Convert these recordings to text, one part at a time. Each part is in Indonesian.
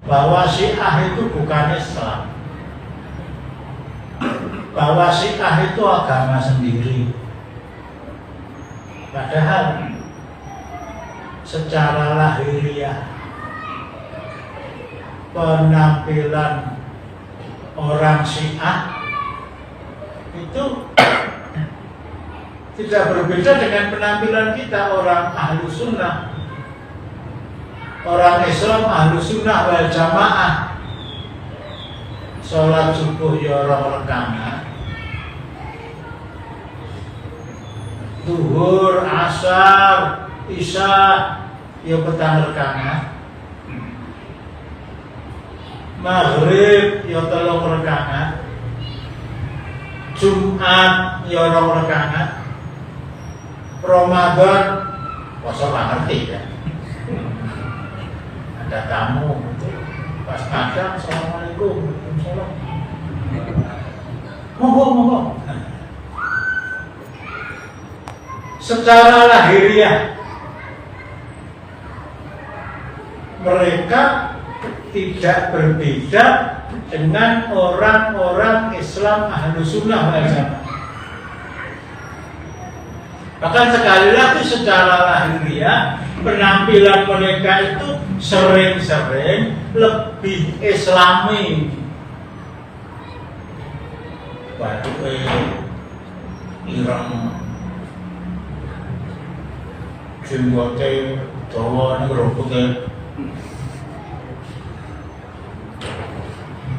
bahwa Syiah itu bukan Islam, bahwa Syiah itu agama sendiri. Padahal secara lahiriah penampilan orang Syiah itu tidak berbeda dengan penampilan kita orang Ahlu Sunnah. Orang Islam Ahlu Sunnah wal Jamaah, sholat subuh ya rong rakaat, zuhur, asar, isya ya petang rakaat, maghrib ya telung rakaat, Jumat ya rong rakaat, Ramadan poso gak ngerti ya. Ada tamu pas kadang, assalamualaikum, waalaikumsalam, monggo. Secara lahiriah mereka tidak berbeda dengan orang-orang Islam Ahlu Sunnah wal Jamaah. Bahkan sekali lagi secara lahiriah penampilan mereka itu sering-sering lebih Islami. Batu ireng, jenggote dawa, rambutnya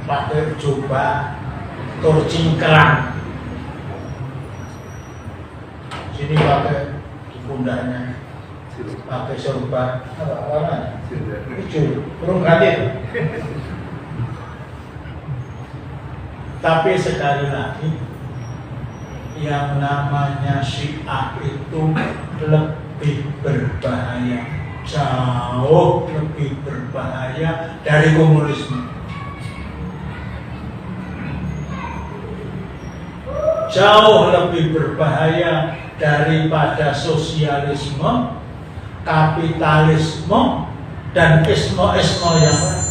pakai jubah tur cingkrang, sini pakai di pundaknya pakai sorban apa hijau, burung ganti. Tapi sekali lagi, yang namanya Syiah itu lebih berbahaya, jauh lebih berbahaya dari komunisme, jauh lebih berbahaya daripada sosialisme, kapitalisme, dan isme-isme yang lain.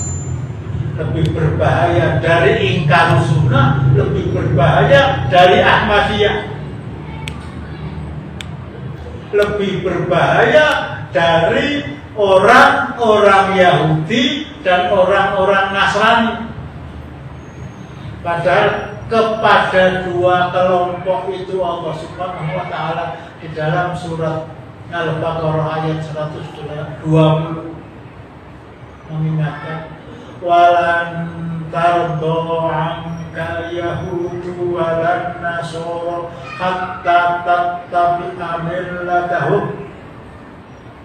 Lebih berbahaya dari Ingkar Sunnah, lebih berbahaya dari Ahmadiyah, lebih berbahaya dari orang-orang Yahudi dan orang-orang Nasrani. Padahal kepada dua kelompok itu Allah Subhanahu wa Ta'ala di dalam surat Al-Baqarah ayat 120 mengingatkan, walan tardo anka yahudu walan nasoro hatta tattabi'a millatahum.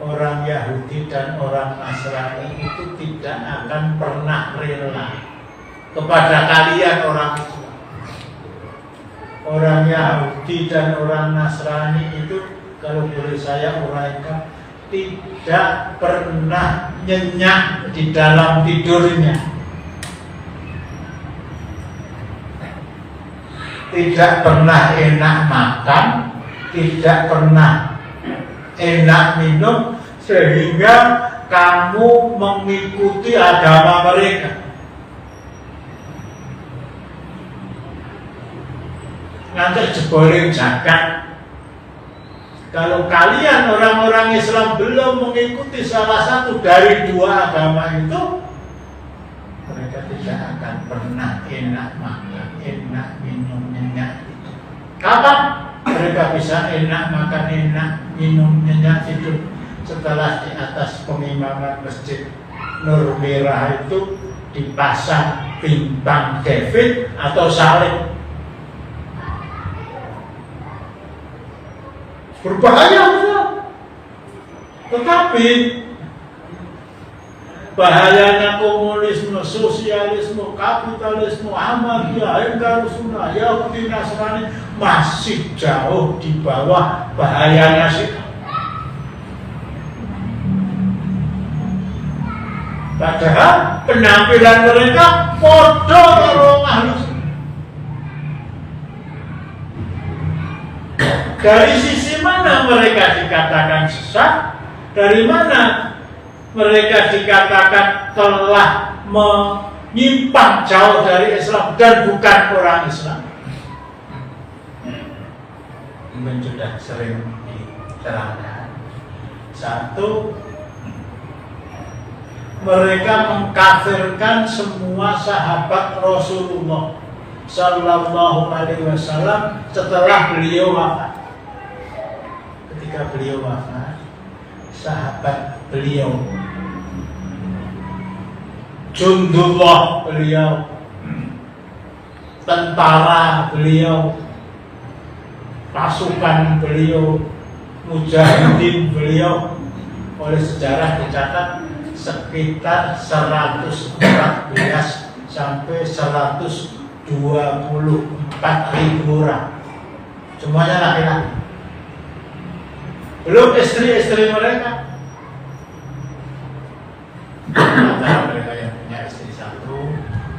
Orang Yahudi dan orang Nasrani itu tidak akan pernah rela kepada kalian orang Islam. Orang Yahudi dan orang Nasrani itu, kalau boleh saya uraikan, tidak pernah nyenyak di dalam tidurnya, tidak pernah enak makan, tidak pernah enak minum, sehingga kamu mengikuti agama mereka. Nanti jebolin zakat. Kalau kalian orang-orang Islam belum mengikuti salah satu dari dua agama itu, mereka tidak akan pernah enak makan, enak minum, nyenyak itu. Kapan mereka bisa enak makan, enak minum, nyenyak itu? Setelah di atas pengimaman Masjid Nur Merah itu dipasang bintang David atau salib. Berbahaya betul. Tetapi bahayanya komunisme, sosialisme, kapitalisme, Ahmadiyah, Ingkar Sunnah, Yahudi, Nasrani masih jauh di bawah bahayanya Syiah. Padahal penampilan mereka podo karo Ahlus Sunnah. Dari sisi mana mereka dikatakan sesat? Dari mana mereka dikatakan telah menyimpang jauh dari Islam dan bukan orang Islam. Mungkin sudah sering diterangkan. Satu, mereka mengkafirkan semua sahabat Rasulullah Sallallahu Alaihi Wasallam setelah beliau wafat. Ketika beliau wafat, sahabat beliau, Jundullah beliau, tentara beliau, pasukan beliau, mujahidin beliau, oleh sejarah dicatat sekitar 114 sampai 124.000 orang, semuanya laki-laki, belum istri-istri mereka. Antara mereka yang punya istri 1,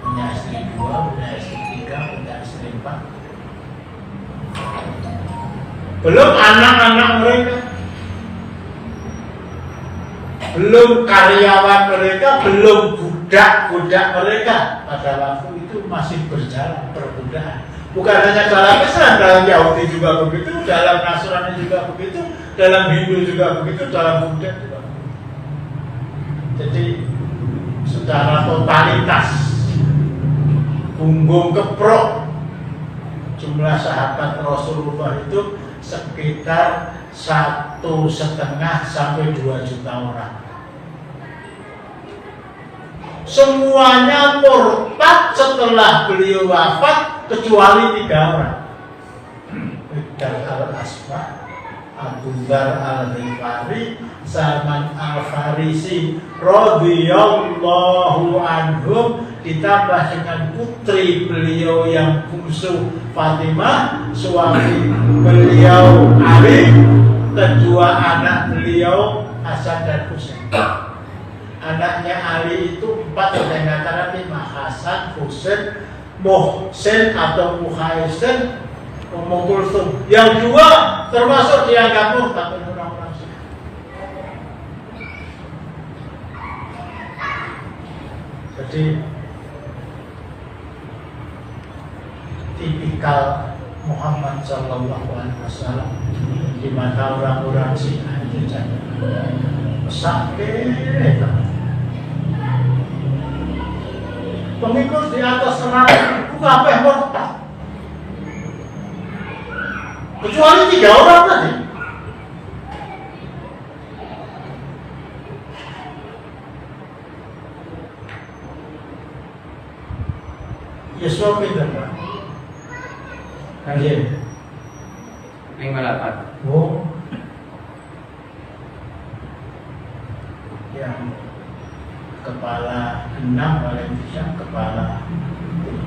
punya istri 2, punya istri 3, punya istri 4, belum anak-anak mereka, belum karyawan mereka, belum budak-budak mereka. Pada waktu itu masih berjalan perbudakan. Bukan hanya dalam Islam, dalam Yahudi juga begitu, dalam Nasrani juga begitu, dalam Hindu juga begitu, dalam Buddha juga begitu. Jadi secara totalitas, punggung keprok, jumlah sahabat Rasulullah itu sekitar 1,5 sampai 2 juta orang. Semuanya murtad setelah beliau wafat kecuali 3 orang. Iqbal al-Asma, Abu Dzar al-Ghifari, Salman al-Farisi radhiyallahu anhum, ditambah dengan putri beliau yang bungsu Fatimah, suami beliau Ali, kedua anak beliau Hasan dan Husain. Anaknya Ali itu 4, ada yang antara 5, Hasan, Husain, Muhsin atau Muhaisin, Ummu Kulthum. Yang 2 termasuk dianggap murtad oleh orang-orang Syiah. Jadi tipikal Muhammad Sallallahu Alaihi Wasallam di mata orang-orang Syiah itu sakit. Pengikut di atas 100 itu kabeh murtad, kecuali 3 orang tadi. Yesua pinter Pak. Kalian yang melapat. Oh, yang kepala 6 paling tidak, kepala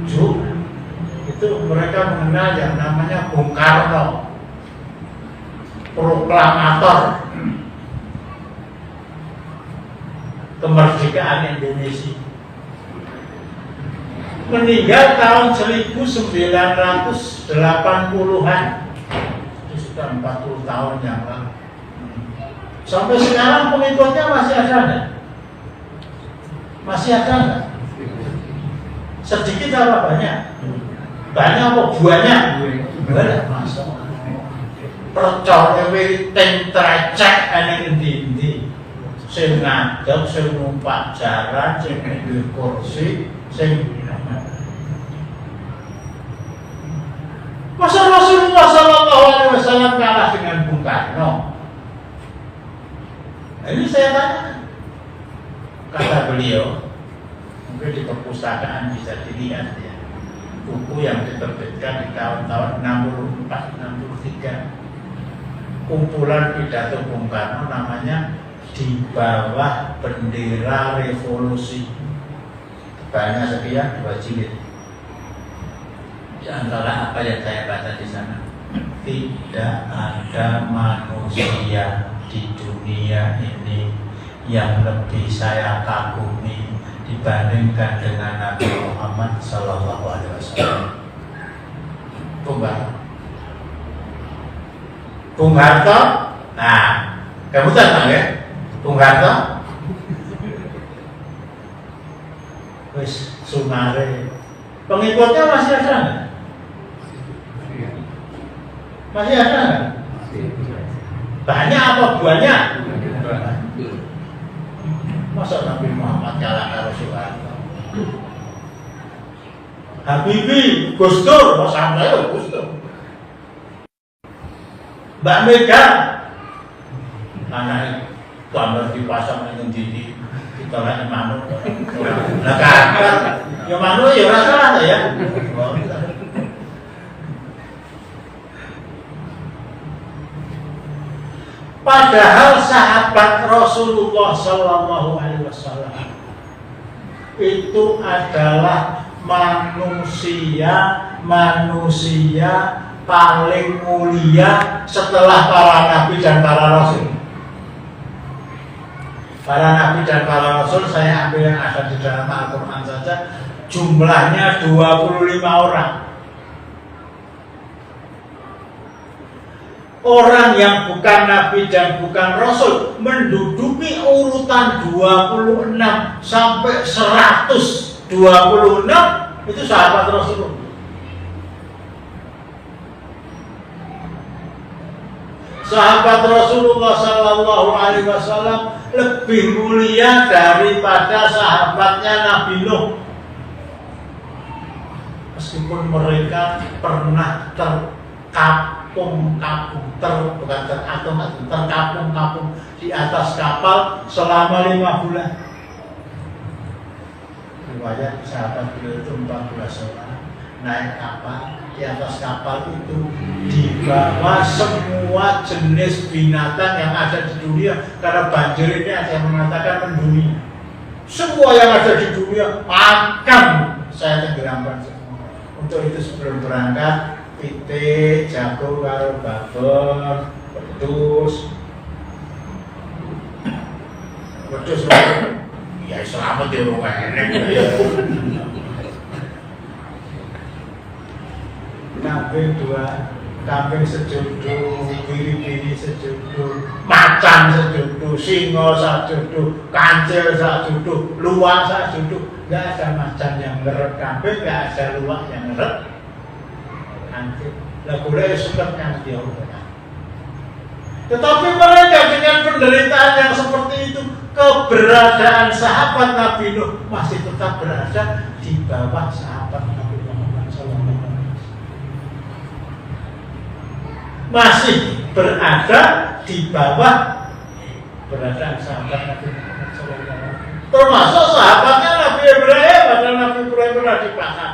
7 itu mereka mengenal yang namanya Bung Karno, proklamator kemerdekaan Indonesia. Meninggal tahun 1980-an, itu sudah 40 tahun yang lalu. Sampai sekarang pengikutnya masih ada nggak? Masih ada nggak? Sedikit apa banyak? Banyak apa banyak? Banyak, masuk. Percaya wiriting trecek ane endi-endi. Sing ngadeg, sing numpak jaran, sing nduwe kursi, sing masa Rasulullah Sallallahu Alaihi Wasallam kalah dengan Bung Karno? Nah, ini saya tanya. Kata beliau, mungkin di perpustakaan bisa dilihat ya, buku yang diterbitkan di tahun-tahun 64-63, kumpulan pidato Bung Karno, namanya Di Bawah Bendera Revolusi. Banyak sekian, 2 jilid. Di antara apa yang saya baca di sana, tidak ada manusia di dunia ini yang lebih saya kagumi dibandingkan dengan Nabi Muhammad Sallallahu Alaihi Wasallam. Bung Harto, nah, kamu tahu ya, Bung Harto wis sunare. Pengikutnya masih ada nggak? Masih ada nggak? Banyak apa banyak? Masa Nabi Muhammad kalah karo Soeharto? Habibie, Gus Dur, Mas Hamzah, Gus Dur. Mbak Mega, anak gambar dipasang dengan didi, kita lihat manuk. Lah kakak, ya manuk ya rasa ya. Padahal sahabat Rasulullah Sallallahu Alaihi Wasallam itu adalah manusia paling mulia setelah para nabi dan para rasul. Para nabi dan para rasul saya ambil yang ada di dalam Al-Quran saja, jumlahnya 25 orang. Orang yang bukan nabi dan bukan rasul menduduki urutan 26 sampai 126 itu sahabat Rasulullah. Sahabat Rasulullah Sallallahu Alaihi Wasallam lebih mulia daripada sahabatnya Nabi Nuh. Meskipun mereka pernah terkapung di atas kapal selama 5 bulan. Riwayat sahabat beliau itu 14 orang naik kapal. Di atas kapal itu dibawa semua jenis binatang yang ada di dunia, karena banjir ini ada yang mengatakan mendunia. Semua yang ada di dunia akan saya tenggelamkan semua. Untuk itu sebelum berangkat, pitik, jago, karo babon, wedhus, ya selamat ya rumah enek. Kambing sejudu, biri-biri sejudu, macan sejudu, singo sejudu, kancil sejudu, luwak sejudu. Gak ada macan yang ngeret kambing, gak ada luwak yang ngeret kancil. Lah boleh suket yang dia udah. Tetapi mereka dengan penderitaan yang seperti itu, keberadaan sahabat Nabi Nuh masih tetap berada di bawah sahabat Nabi Muhammad SAW. Masih berada di bawah keberadaan sahabat Nabi Muhammad SAW. Termasuk sahabatnya Nabi Ibrahim, padahal Nabi Ibrahim pernah dipaksa.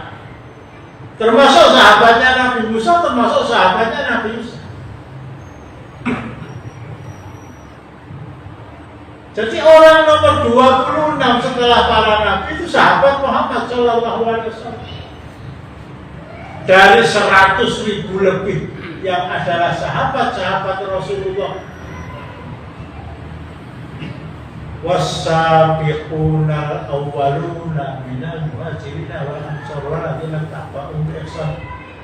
Termasuk sahabatnya Nabi Musa, termasuk sahabatnya Nabi Musa. Jadi orang nomor 26 setelah para nabi itu sahabat Muhammad Sallallahu Alaihi Wasallam. Dari 100.000 lebih yang adalah sahabat-sahabat Rasulullah. Was-sabiqunal awwaluna minal muhajirin wal ansar walladzina tabauhum bi ihsan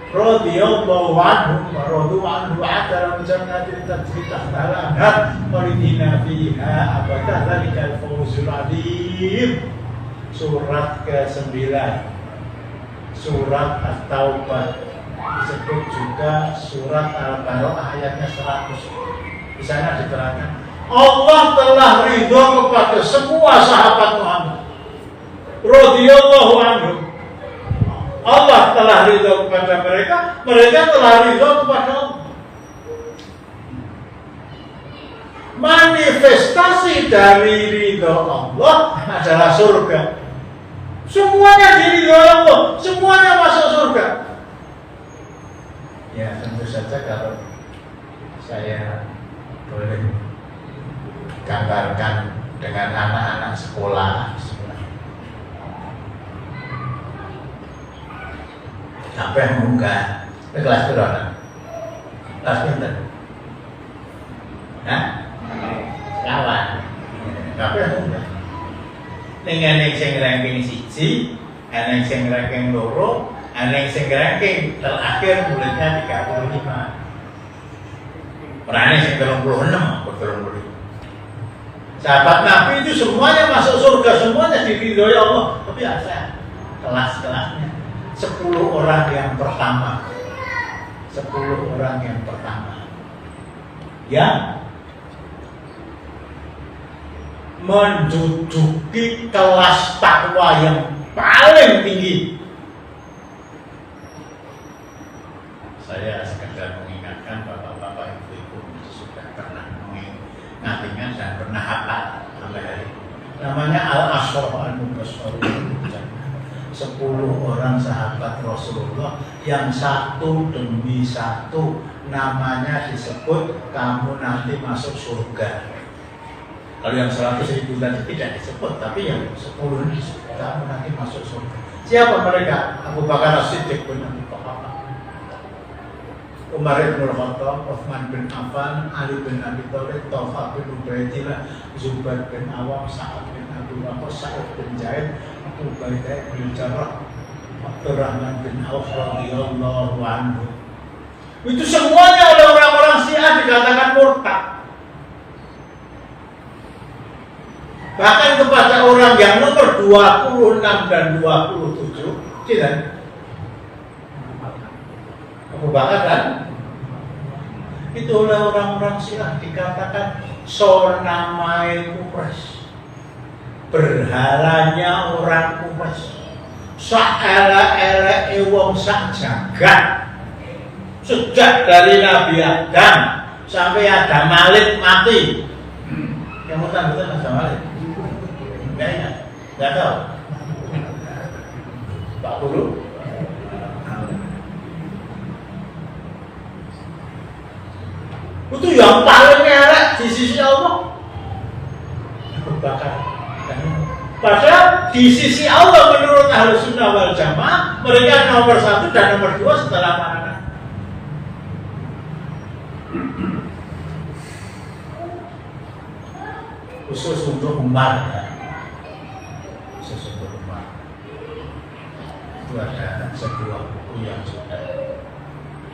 radhiyallahu anhum wa radu anhu a'adda jannatin tajri tahtaha al-anhar khalidina fiha abadan dzalikal fawzul 'adzim. Surat ke-9, surat At-Taubah, disebut juga surat Al-Baqarah ayatnya 100. Di sana diterangkan Allah telah ridho kepada semua sahabat Muhammad. Radhiyallahu anhum. Allah telah ridho kepada mereka, mereka telah ridho kepada Allah. Manifestasi dari ridho Allah adalah surga. Semuanya diridho Allah, semuanya masuk surga. Ya tentu saja kalau saya boleh gambarkan dengan anak-anak sekolah. Sampai munggah ke kelas berapa? Kelas pinter? Hah? Kawan. Sampai munggah. Dengan yang ranking 1, yang ranking 2, yang ranking terakhir muridnya 35. Orangnya yang 36, 35. Sahabat Nabi itu semuanya masuk surga, semuanya diridhoi Allah. Tapi ada kelas-kelasnya. 10 orang yang pertama. 10 orang yang pertama. Yang menduduki kelas takwa yang paling tinggi. Saya sekedar mengingatkan bapak-bapak ibu-ibu sudah pernah mengingatkan dan pernah hafal sampai hari ini. Namanya Al-Asyra Al-Mubashsharun 10 orang sahabat Rasulullah yang satu demi satu namanya disebut kamu nanti masuk surga. Kalau yang 100.000 tadi tidak disebut, tapi yang 10 ini disebut kamu nanti masuk surga. Siapa mereka? Abu Bakar As-Siddiq bin Abi Quhafah, Umar bin Khattab, Utsman bin Affan, Ali bin Abi Thalib, Thalha bin Ubaidillah, Zubair bin Awam, Sa'ad bin Abi Waqqas, Sa'id bin Zaid, Abu Ubaidah bin Jarrah, Abdurrahman bin Auf radhiyallahu anhu. Itu semuanya oleh orang-orang Syiah dikatakan murtad. Bahkan kepada orang yang nomor 26 dan 27, tidak. Abu Bakar kan? Itu oleh orang-orang Syiah dikatakan sonamai Quraisy, berhalanya orang Quraisy, saela-ele wong sak jagat. Sejak dari Nabi Adam sampai Adam Malik mati. Yang betul Adam Malik? Enggak ingat? Enggak tahu? Pak Guru? Itu yang paling elek di sisi Allah. Bakar. Padahal di sisi Allah menurut Ahlussunnah wal Jamaah mereka nomor 1 dan nomor 2 setelah mana? Khusus untuk Umar ya. Khusus untuk Umar. Itu ada sebuah buku yang sudah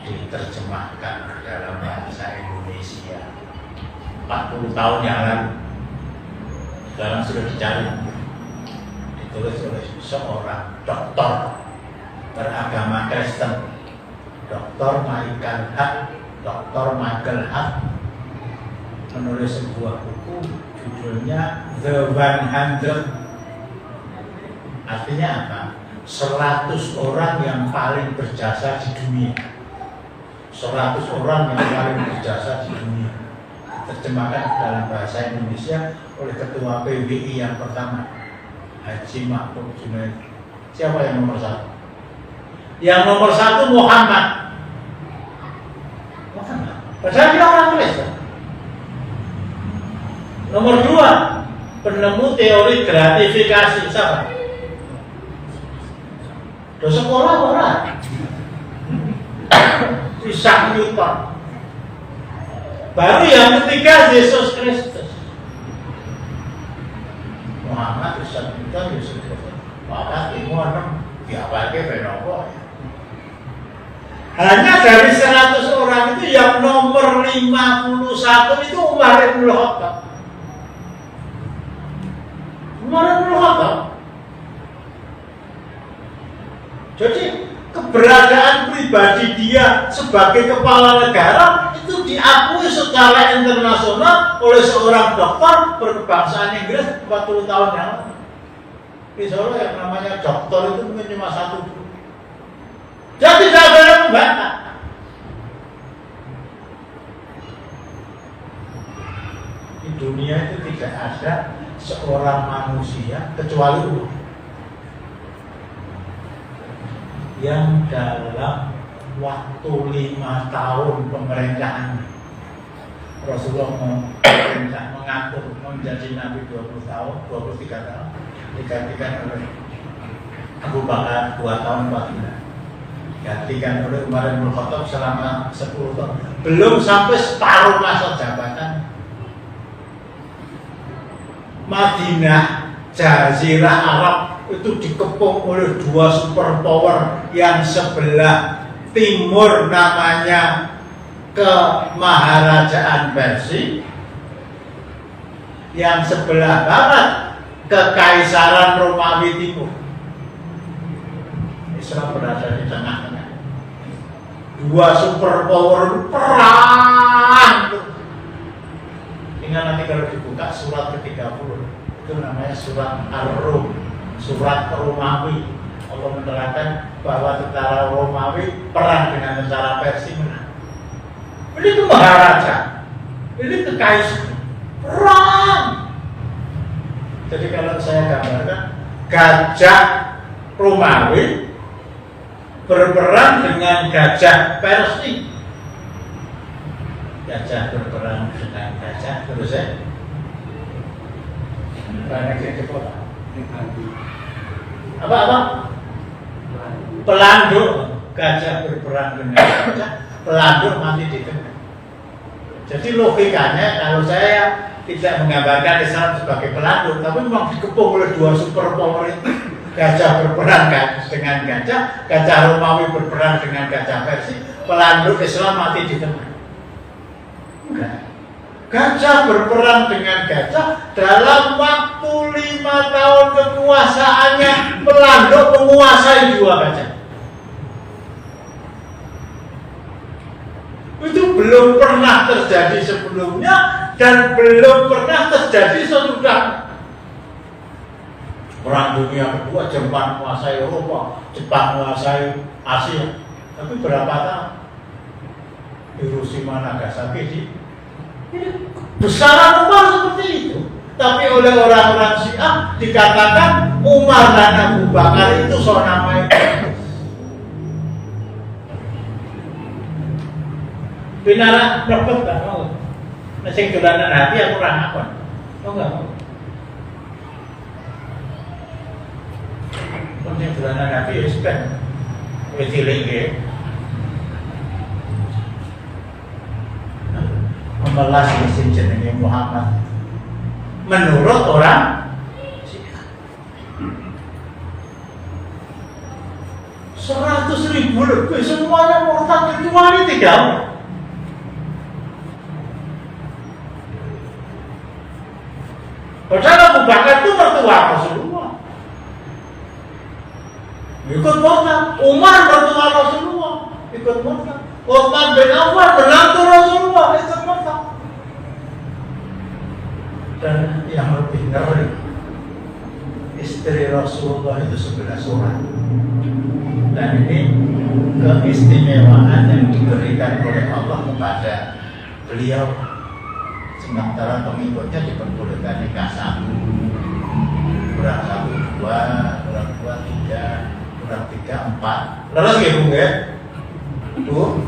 diterjemahkan dalam bahasa Indonesia 40 tahun yang lalu. Sekarang sudah dicari. Ditulis oleh seorang doktor beragama Kristen, Dr. Michael Hart. Dr. Michael Hart menulis sebuah buku judulnya The 100. Artinya apa? 100 orang yang paling berjasa di dunia. 100 orang yang paling berjasa di dunia. Terjemahkan dalam bahasa Indonesia oleh Ketua PBI yang pertama, Haji Mahfud Junaid. Siapa yang nomor 1? Yang nomor 1 Muhammad. Padahal dia orang Kristen. Nomor 2, penemu teori gratifikasi. Siapa? Do sekolah orang. Isaac Newton. Baru yang ketiga Yesus Kristus. Muhammad, Isaac Newton, Yesus Kristus. Maka ilmu diapalke benopo. Hanya dari 100 orang itu yang nomor 51 itu Umar bin Khattab. Umar bin Khattab. Jadi keberadaan pribadi dia sebagai kepala negara itu diakui secara internasional oleh seorang dokter berkebangsaan Inggris 40 tahun yang lalu. Misalnya yang namanya dokter itu mungkin cuma 1. Jadi tidak ada yang membantah. Di dunia itu tidak ada seorang manusia kecuali Allah yang dalam waktu 5 tahun pemerintahan Rasulullah mengatur menjadi Nabi 20 tahun, 23 tahun digantikan oleh Abu Bakar 2 tahun 4 bulan. Gantikan oleh Umar bin Khattab selama 10 tahun. Belum sampai separuh masa jabatan. Madinah, Jazirah Arab itu dikepung oleh 2 superpower yang sebelah timur namanya Kemaharajaan Persia, yang sebelah barat Kekaisaran Romawi Timur. Islam berada di tengah-tengah. Dua superpower perang. Tinggal nanti kalau dibuka surat ke-30, itu namanya surat Ar-Rum, surat Romawi. Allah menerangkan bahwa tentara Romawi perang dengan tentara Persia menang. Ini itu maharaja, ini kekaisaran, perang. Jadi kalau saya gambarkan, gajah Romawi berperang dengan gajah Persia. Gajah berperang dengan gajah, terus ya? Banyak yang cepat. Apa? Pelanduk, gajah berperang dengan gajah, pelanduk mati di tengah. Jadi logikanya kalau saya tidak menggambarkan Islam sebagai pelanduk, tapi memang dikepung oleh dua superpower itu. Gajah berperang dengan gajah, gajah Romawi berperang dengan gajah Persia, pelanduk Islam mati di tengah. Enggak. Gajah berperang dengan gajah dalam waktu 5 tahun kekuasaannya, pelanduk menguasai dua gajah. Itu belum pernah terjadi sebelumnya dan belum pernah terjadi sesudah. Perang dunia kedua, Jepang menguasai Eropa, Jepang menguasai Asia. Tapi berapa tahun? Hiroshima Nagasaki sih. Besaran Umar seperti itu. Tapi oleh orang-orang Syiah dikatakan Umar dan Abu Bakar itu sonamai. Pinara berapa tak mau? Nasi dolanan hati aku orang apa? Oh enggak mau. Nasi dolanan hati respect. Wesiling memelas mesin jenenge Muhammad menurut orang 100.000 lebih semuanya murtad kecuali 3 orang. Padahal Abu Bakar itu mertua Rasulullah, ikut murtad. Umar mertua Rasulullah, ikut murtad. Utsman bin Affan menantu Rasulullah, ikut murtad. Dan yang lebih ngeri, istri Rasulullah itu 11 orang. Dan ini keistimewaan yang diberikan oleh Allah kepada beliau. Sementara pengikutnya diperbolehkan nikah 1, kurang 1, 2, kurang 2, 3, kurang 3, 4. Leres ya Bung ya? Tuh,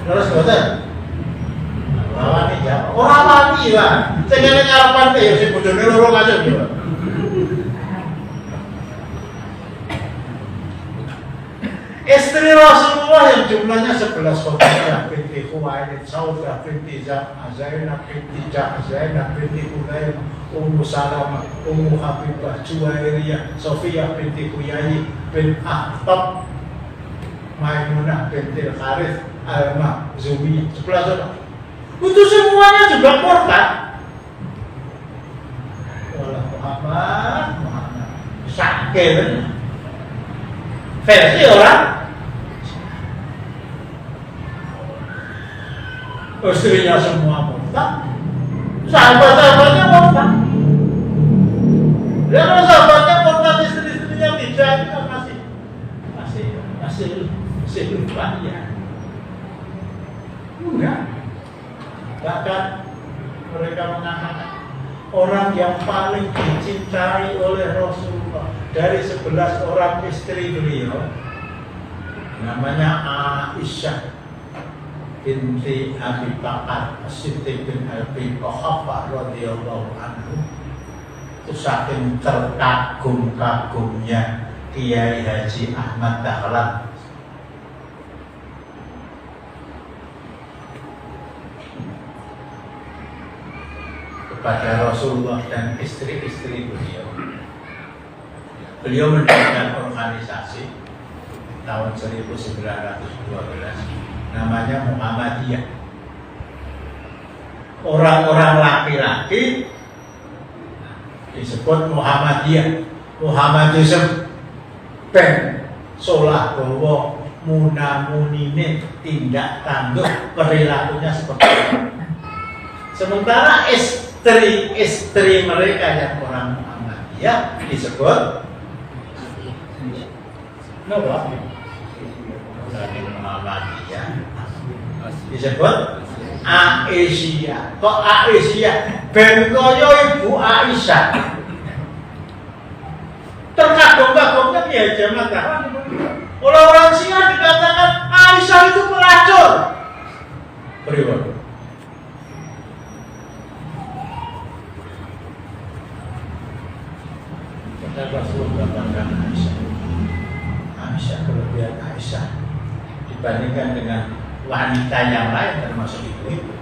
leres boten? Lawan ini jawab. Orang mati lah. Saya kira nyarapan ya si bojone loro aja gitu. Istri Rasulullah yang jumlahnya 11 Khadijah binti Khuwailid, Saudah binti Zam'ah, Zainab binti Jahsh, Zainab binti Hudaim, Ummu Salamah, Ummu Habibah, Juwairiyah, Sofiyah binti Huyai bin Akhtab, Maimunah binti Harith, Almah, Zumiyah, 11 orang. Itu semuanya juga murtad. Walah Muhammad sakit. Versi orang istrinya semua murtad, sahabat-sahabatnya murtad. Ya kalau sahabatnya murtad, istri-istrinya tidak, itu masih lupa ya. Enggak. Bahkan mereka mengatakan orang yang paling dicintai oleh Rasulullah dari 11 orang istri beliau namanya Aisyah binti Abi Bakar As-Siddiq bin Abi Quhafah radhiyallahu anhu. Itu saking terkagum-kagumnya Kiai Haji Ahmad Dahlan kepada Rasulullah dan istri-istri beliau. Beliau mendirikan organisasi tahun 1912 namanya Muhammadiyah. Orang-orang laki-laki disebut Muhammadiyah, Muhammadism, ben solah bawa munamunine tindak tanduk perilakunya seperti itu. Sementara istri mereka yang orang Muhammadiyah disebut apa? Muhammadiyah disebut Aisyah. Kok Aisyah? Ben koyo Ibu Aisyah. Terkagum-kagumnya ya jamaah kawan. Orang-orang Syiah dikatakan Aisyah itu pelacur. Beribu. Kita Rasulullah katakan Aisyah kelebihan Aisyah dibandingkan dengan wanita yang lain termasuk ibu-ibu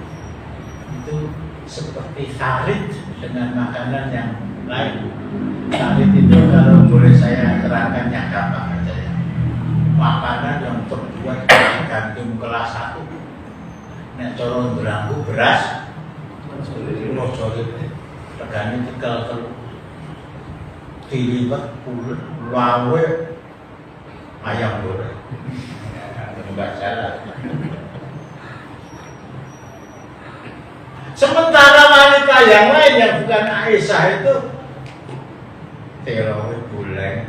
itu seperti Khalid dengan makanan yang lain. Khalid itu kalau boleh saya terangkan yang gampang aja ya, makanan yang terbuat dari gandum kelas 1. Nek cara berangku beras pulau jolit regane tegal diliwat pulut lawe ayam goreng. Enggak salah. Sementara wanita yang lain yang bukan Aisyah itu telowe buleng.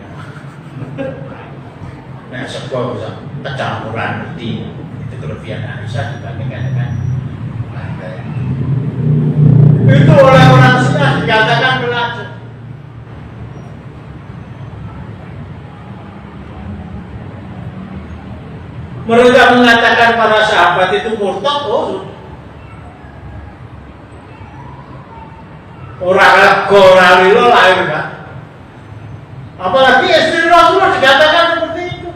Nah, sebuah bisa kecampuran itu kelebihan Aisyah dibandingkan dengan wanita. Itu oleh orang Syiah dikatakan pelacur. Mereka mengatakan para sahabat itu murtad, orang lego lahir kan. Apalagi istri Rasulullah dikatakan seperti itu.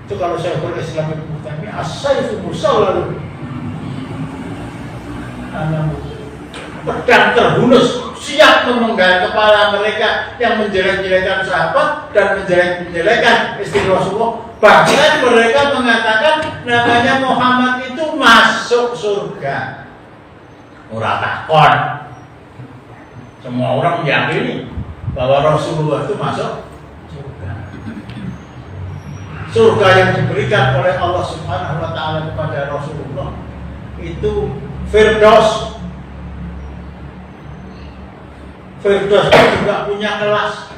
Itu kalau saya berislam itu kami asal-usul lalu pedang terhunus siap memenggal kepala mereka yang menjelek-jelekan sahabat dan menjelek-jelekan istri Rasulullah. Bahkan mereka mengatakan namanya Muhammad itu masuk surga. Ora takon. Semua orang meyakini bahwa Rasulullah itu masuk surga. Surga yang diberikan oleh Allah Subhanahu wa taala kepada Rasulullah itu Firdaus. Firdaus itu juga punya kelas.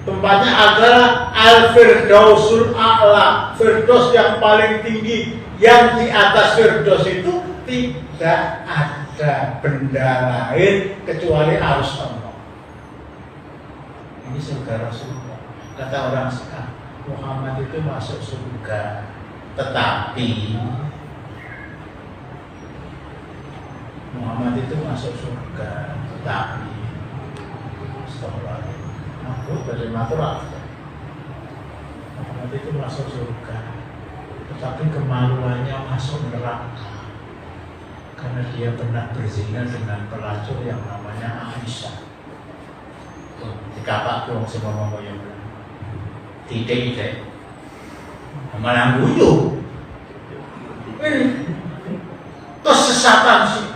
Tempatnya adalah Al-Firdausul A'la, Firdaus yang paling tinggi. Yang di atas Firdaus itu tidak ada benda lain kecuali arus Allah. Ini surga Rasulullah. Kata orang sekarang, Muhammad itu masuk surga, tetapi Muhammad itu masuk surga, tetapi astagfirullah. Aku dari maturak. Muhammad itu masuk surga, tetapi kemaluannya masuk neraka karena dia pernah berzina dengan pelacur yang namanya Aisyah. Dikapak dong semua ngomong yang tidak, malah guyu. Ini kesesatan sih.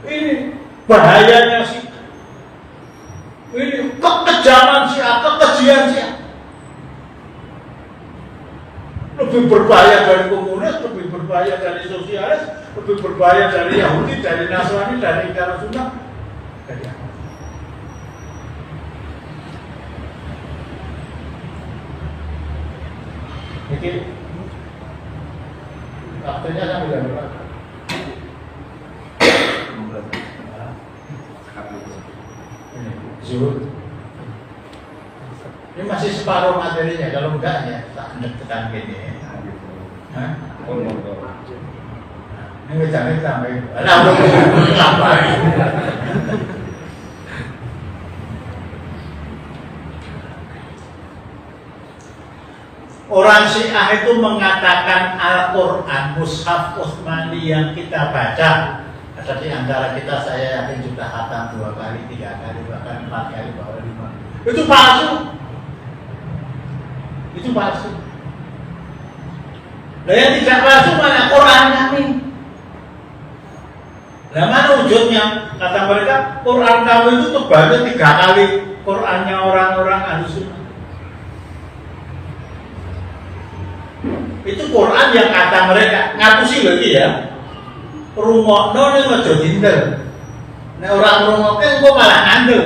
Ini bahayanya sih. Ini kekejaman sih, kekejian sih. Lebih berbahaya dari komunis, lebih berbahaya dari sosialis, lebih berbahaya dari Yahudi, dari Nasrani, dari Ikara Sunnah. Dari apa? Jadi waktunya sampai jam berapa? Zuhur. Ini masih separuh materinya, kalau enggak ya tak tekan gini ya. Hah? Ini jangan sampai. Orang Syiah itu mengatakan Al-Quran Mushaf Utsmani yang kita baca, ada di antara kita saya yakin sudah khatam 2 kali, 3 kali, bahkan 4 kali, bahkan 5. Itu palsu. Itu palsu. Nah yang tidak palsu mana Quran kami. Nah, mana wujudnya? Kata mereka, Quran kamu itu tebalnya 3 kali Qurannya orang-orang Ahlussunnah. Itu Quran yang kata mereka ngapusi lagi ya. Rungokno ning aja dinter. Nek ora ngrungokke engko malah ngandel.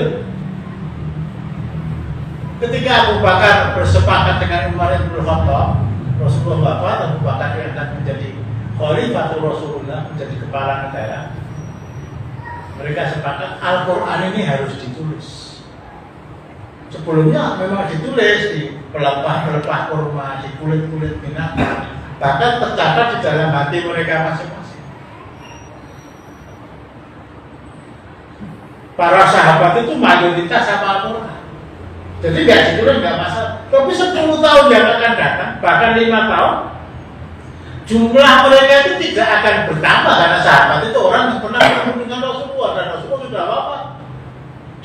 Ketika Abu Bakar bersepakat dengan Umar bin Khattab, Rasulullah wafat, Abu Bakar yang akan menjadi Khalifatul Rasulullah, menjadi kepala negara. Mereka sepakat Al-Quran ini harus ditulis. Sebelumnya memang ditulis di pelepah-pelepah kurma, di kulit-kulit binatang, bahkan tercatat di dalam hati mereka masing-masing. Para sahabat itu mayoritas hafal Al-Quran. Jadi nggak ditulis nggak masalah. Tapi 10 tahun yang akan datang, bahkan 5 tahun, jumlah mereka itu tidak akan bertambah karena sahabat itu orang yang pernah bertemu dengan Rasulullah dan Rasulullah sudah wafat.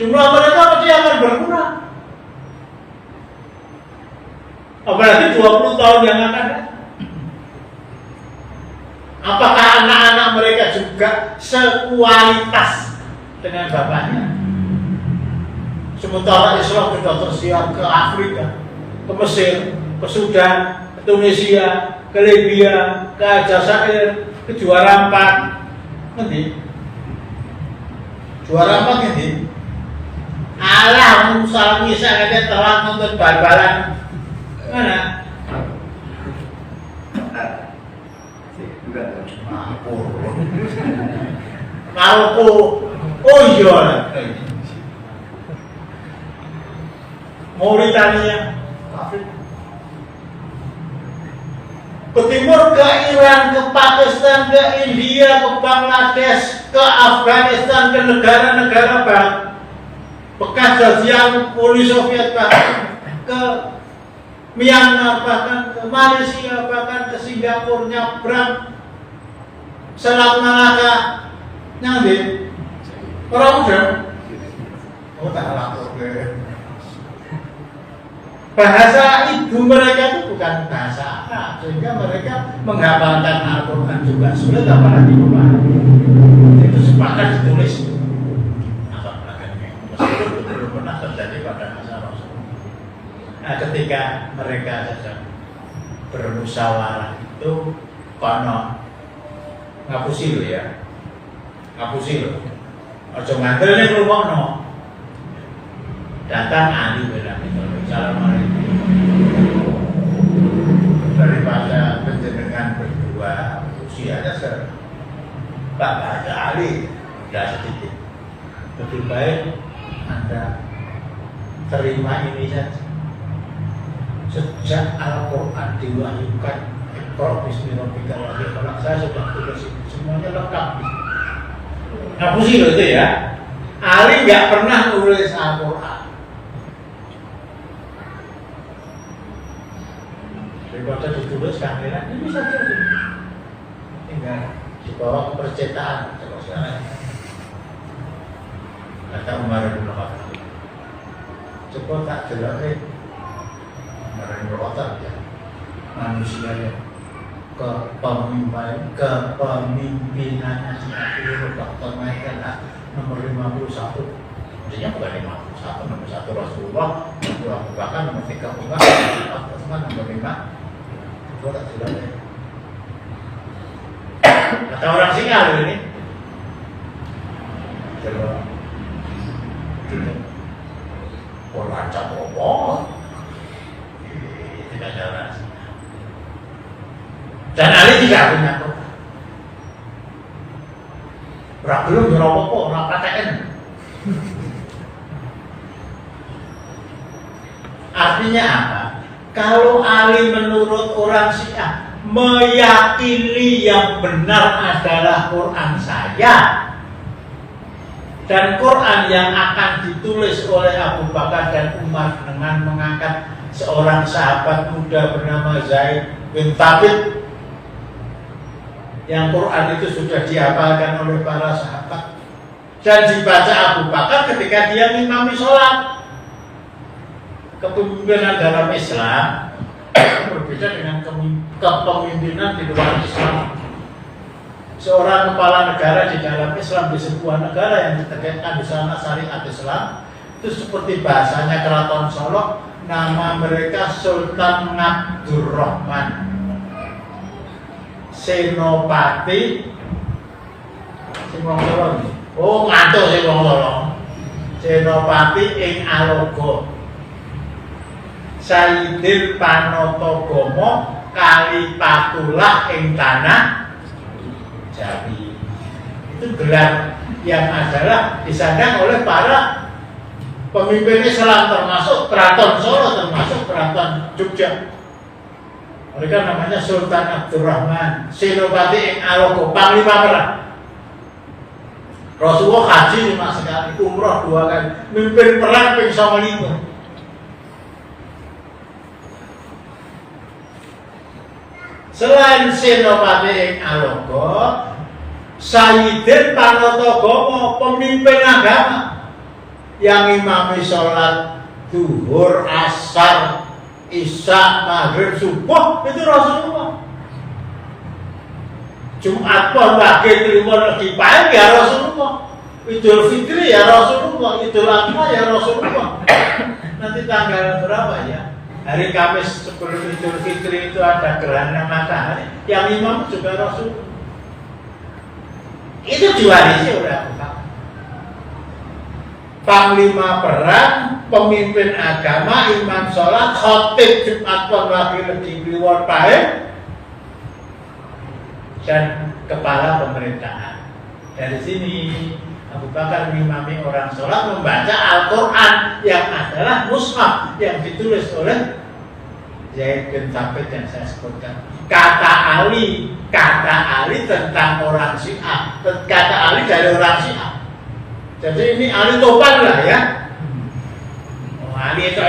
Jumlah mereka pasti akan berkurang. Apalagi 20 tahun yang akan datang. Apakah anak-anak mereka juga sekualitas dengan bapaknya? Sementara Islam sudah tersiar ke Afrika, ke Mesir, ke Sudan, ke Tunisia, ke Libya, ke Aljazair, ke juara 4. Nanti juara 4 nanti Allah Musa aja telah nonton bal-balan mana? Maroko. Oh iya. Mauritania, ke timur, ke Iran, ke Pakistan, ke India, ke Bangladesh, ke Afghanistan, ke negara-negara bekas jajahan Uni Soviet, bahkan ke Myanmar, bahkan ke Malaysia, bahkan ke Singapura, nyebrang Selat Malaka, nyambi orang udah, oh tak lapor ke. Bahasa ibu mereka itu bukan bahasa Arab, sehingga mereka menghafalkan Al-Quran juga sulit, apalagi memahami. Itu sepakat ditulis. Apa belakangnya? Meskipun belum pernah terjadi pada masa Rasul. Nah, ketika mereka sedang bermusyawarah itu kono ngapusi lo ya, ngapusi lo. Ojo ngantel nih rumokno. Datang Ali bin Abi Thalib, Assalamualaikum. Daripada penjenengan berdua usianya Pak ada Ali, tidak sedikit. Lebih baik Anda terima ini saja. Sejak Al-Quran diwahyukan, Iqra bismi rabbikal ladzi khalaq, saya sudah tulis ini, semuanya lengkap. Ngapusi loh itu ya. Ali nggak pernah nulis Al-Quran. Daripada ditulis kamera, ini bisa jadi. Tinggal dibawa ke percetakan kalau sekarang. Kata Umar bin Khattab, coba tak jelas Umar bin Khattab ya, manusia yang kepemimpinannya si akhir Dr. Michael nomor 51. Maksudnya bukan 51, nomor 1 Rasulullah, nomor 2 Abu Bakar, nomor 3 Umar, nomor 4 nomor 5. Itu tak jelas ya. Kata orang Singal ini, coba Quran capopo, tidak ada rasa. Dan Ali tidak punya Quran. Belum ngerokok, orang PTN. Artinya apa? Kalau Ali menurut orang Syiah meyakini yang benar adalah Quran saya dan Quran yang akan ditulis oleh Abu Bakar dan Umar dengan mengangkat seorang sahabat muda bernama Zaid bin Thabit, yang Quran itu sudah dihafalkan oleh para sahabat dan dibaca Abu Bakar ketika dia ngimami sholat. Kepemimpinan dalam Islam berbeda dengan kepemimpinan di luar Islam. seorang kepala negara di dalam Islam di sebuah negara yang ditegakkan di sana syariat Islam, itu seperti bahasanya Keraton Solo, nama mereka Sultan Abdurrahman Senopati Singwong. Oh, ngantuk Singwong. Senopati ing Alogo. Sayyidil Panatagomo Kalipatulah ing tanah Jawi. Itu gelar yang adalah disandang oleh para pemimpin Islam, termasuk Keraton Solo, termasuk Keraton Jogja. Mereka namanya Sultan Abdurrahman Senopati ing Alogo, Panglima Perang. Rasulullah haji 5 sekali, umroh 2 kali, mimpin perang ping 95. Selain Senopati ing Alogo, Sayyidin Panatagomo, pemimpin agama yang imami sholat zuhur, asar, isya, maghrib, subuh, itu Rasulullah. Jumat pon, Wage, Kliwon, Kipain ya Rasulullah. Idul Fitri ya Rasulullah, Idul Adha ya Rasulullah. Nanti tanggal berapa ya? Hari Kamis sebelum Idul Fitri itu ada gerhana matahari, yang imam juga Rasul. Itu diwarisi oleh Abu Bakar. Panglima perang, pemimpin agama, imam sholat, khotib Jumat pon, Wage, Kliwon, Pahen, dan kepala pemerintahan. Dari sini Abu Bakar mengimami orang sholat membaca Al-Quran yang adalah mushaf yang ditulis oleh Zaid bin Thabit yang saya sebutkan. Kata Ali tentang orang Syiah, kata Ali dari orang Syiah. Jadi ini Ali topan lah ya. Oh, Ali itu.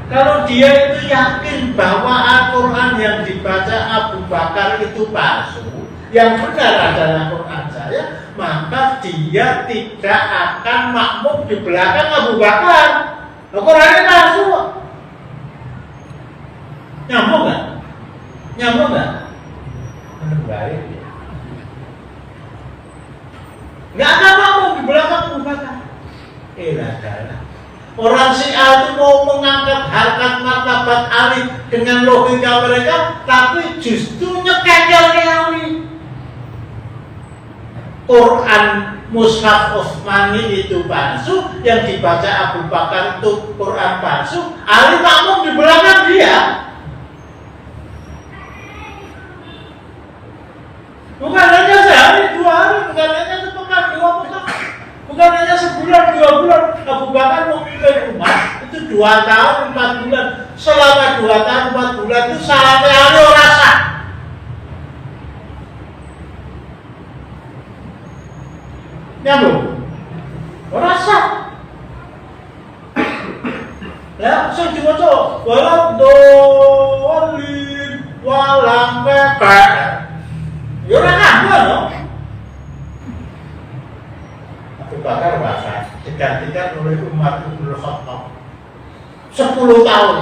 Kalau dia itu yakin bahwa Al-Quran yang dibaca Abu Bakar itu palsu, yang benar adalah Quran saya, maka dia tidak akan makmum di belakang Abu Bakar. Al-Qurannya palsu. Nyambung nggak? Nyambung nggak? Baik. Nggak akan makmum di belakang Abu Bakar. Adalah orang Syiah itu mau mengangkat harkat martabat Ali dengan logika mereka, tapi justru nyekekel Ali. Quran Mushaf Utsmani itu palsu, yang dibaca Abu Bakar itu Quran palsu, Ali makmum di belakang dia. Bukan hanya sehari 2 hari, bukan hanya sepekan 2 pekan, bukan hanya sebulan 2 bulan. Abu Bakar memimpin umat itu 2 tahun 4 bulan. Selama 2 tahun 4 bulan itu sampai hari orang sah. Nyambung? Orang sah. Ya, saya cuma walau dolin walang pepek. Ya orang nyambung loh. Abu Bakar wafat digantikan oleh Umar bin Khattab 10 tahun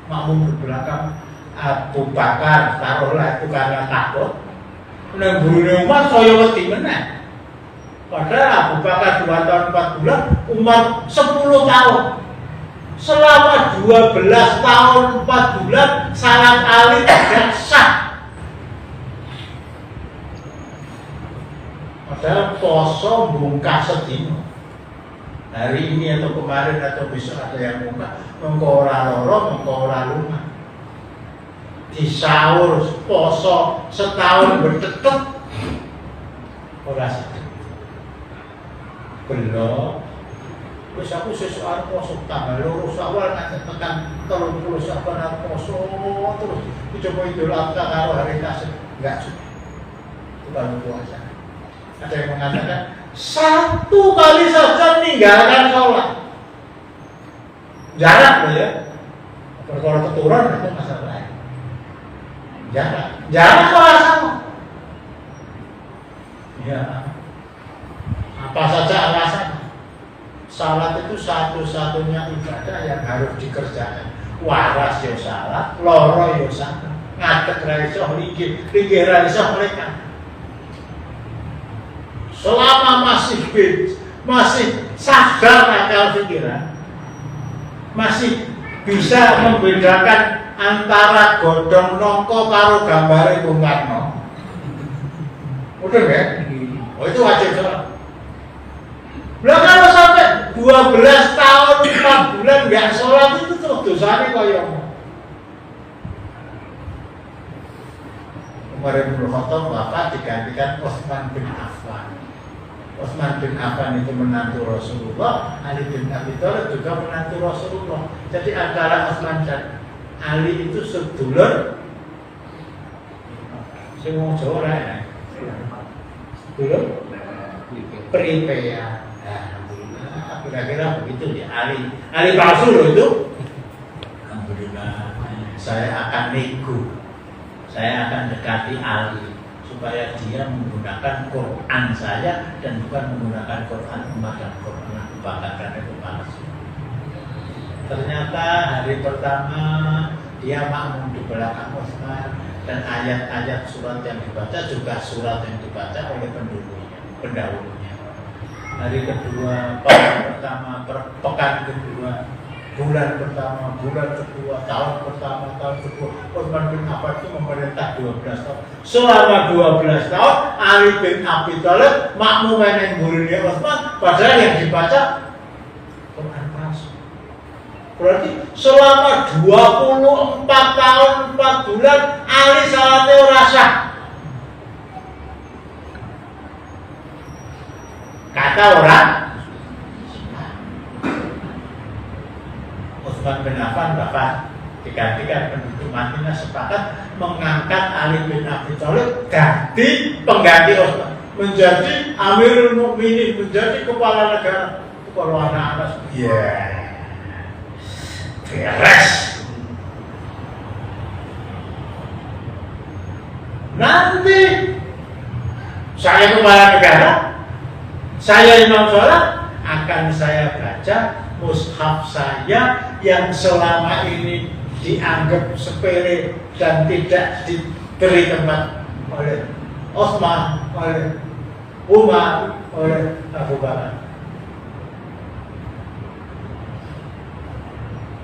makmum di belakang Abu Bakar. Taruhlah itu karena takut nang burune Umar saya wedi meneh. Padahal Abu Bakar 2 tahun 4 bulan, Umar 10 tahun. Selama 12 tahun 4 bulan salat Ali tidak sah. Padahal poso bungkas sedino. Hari ini atau kemarin atau besok ada yang buka, mengko ora loro, mengko ora lumah. Disaur poso setahun bertetep ora sedih. Belum. Wis aku sesuk arep poso tanggal 2 Syawal nganti tekan 30 Syawal poso terus dicoba Idul Adha karo hari Kasih. Enggak cukup. Itu baru puasa. Ada yang mengatakan 1 kali saja meninggalkan sholat. Jarak loh ya. Perkara keturun itu masalah lain. Jarak sholat sama. Ya. Apa saja alasan? Salat itu satu-satunya ibadah yang harus dikerjakan. Waras ya salat, loro ya salat. ngadeg ra iso linggih ra iso mereka. Selama masih sadar akal pikiran, masih bisa membedakan antara godhong nongko karo gambare Bung Karno. Udah ya? Oh itu wajib sholat. Lah kalau sampai 12 tahun 4 bulan nggak sholat itu terus dosanya kaya Umar bin Khattab Bapak digantikan Utsman bin Affan. Utsman bin Affan itu menantu Rasulullah, Ali bin Abi Thalib juga menantu Rasulullah. Jadi antara Utsman dan Ali itu sedulur. Sing wong Jawa ora sedulur peripe ya. Alhamdulillah, kira-kira begitu ya. Ali palsu loh itu. Alhamdulillah, saya akan nego, saya akan dekati Ali supaya dia menggunakan Quran saya dan bukan menggunakan Quran umat dan Quran Abu Bakar karena itu palsu. Ternyata hari pertama dia makmum di belakang Utsman dan ayat-ayat surat yang dibaca juga surat yang dibaca oleh pendahulunya. Hari kedua, pekan pertama, pekan kedua, bulan pertama, bulan kedua, tahun pertama, tahun kedua, Utsman bin Affan itu memerintah 12 tahun. Selama 12 tahun, Ali bin Abi Thalib makmum yang muridnya Utsman, padahal yang dibaca Quran palsu. Berarti selama 24 tahun 4 bulan Ali salatnya ora sah. Kata orang Utsman bin Affan Bapak digantikan penduduk Madinah sepakat mengangkat Ali bin Abi Thalib jadi pengganti Utsman, menjadi Amirul Mukminin, menjadi kepala negara. Kalau anak-anak beres. Nanti saya kepala negara, saya imam sholat, akan saya baca mushaf saya yang selama ini dianggap sepele dan tidak diberi tempat oleh Utsman, oleh Umar, oleh Abu Bakar.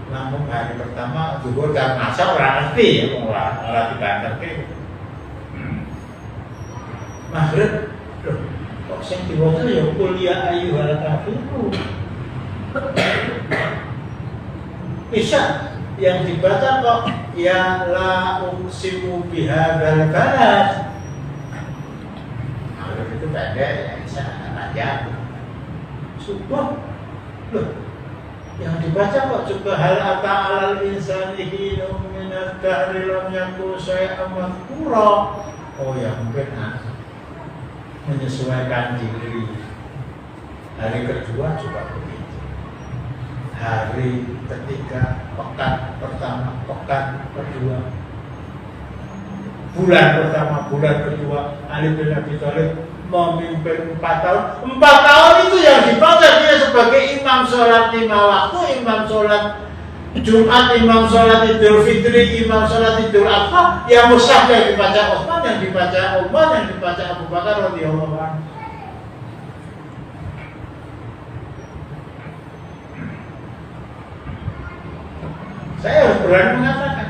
Namun hari pertama zuhur dan asar orang ngerti ya, orang dibantar ke maghrib, loh kok sing diwaca ya kuliah ayyuhal kafirun. Isya yang dibaca kok ya la uqsimu bihadzal balad. Kalau itu pendek ya Isya panjang. Subuh loh yang dibaca kok juga hal ata alal insani hinum minad dahri lam yakun syai'an madhkura. Oh ya mungkin menyesuaikan diri. Hari kedua juga begitu. Hari ketiga, pekan pertama, pekan kedua, bulan pertama, bulan kedua, Ali bin Abi Thalib memimpin 4 tahun. 4 tahun itu yang dibaca dia sebagai imam sholat 5 waktu, imam sholat Jumat, imam sholat Idul Fitri, imam sholat Idul Adha. Yang mushaf yang dibaca Utsman, yang dibaca Umar, yang dibaca Abu Bakar radhiyallahu anhu. Saya harus berani mengatakan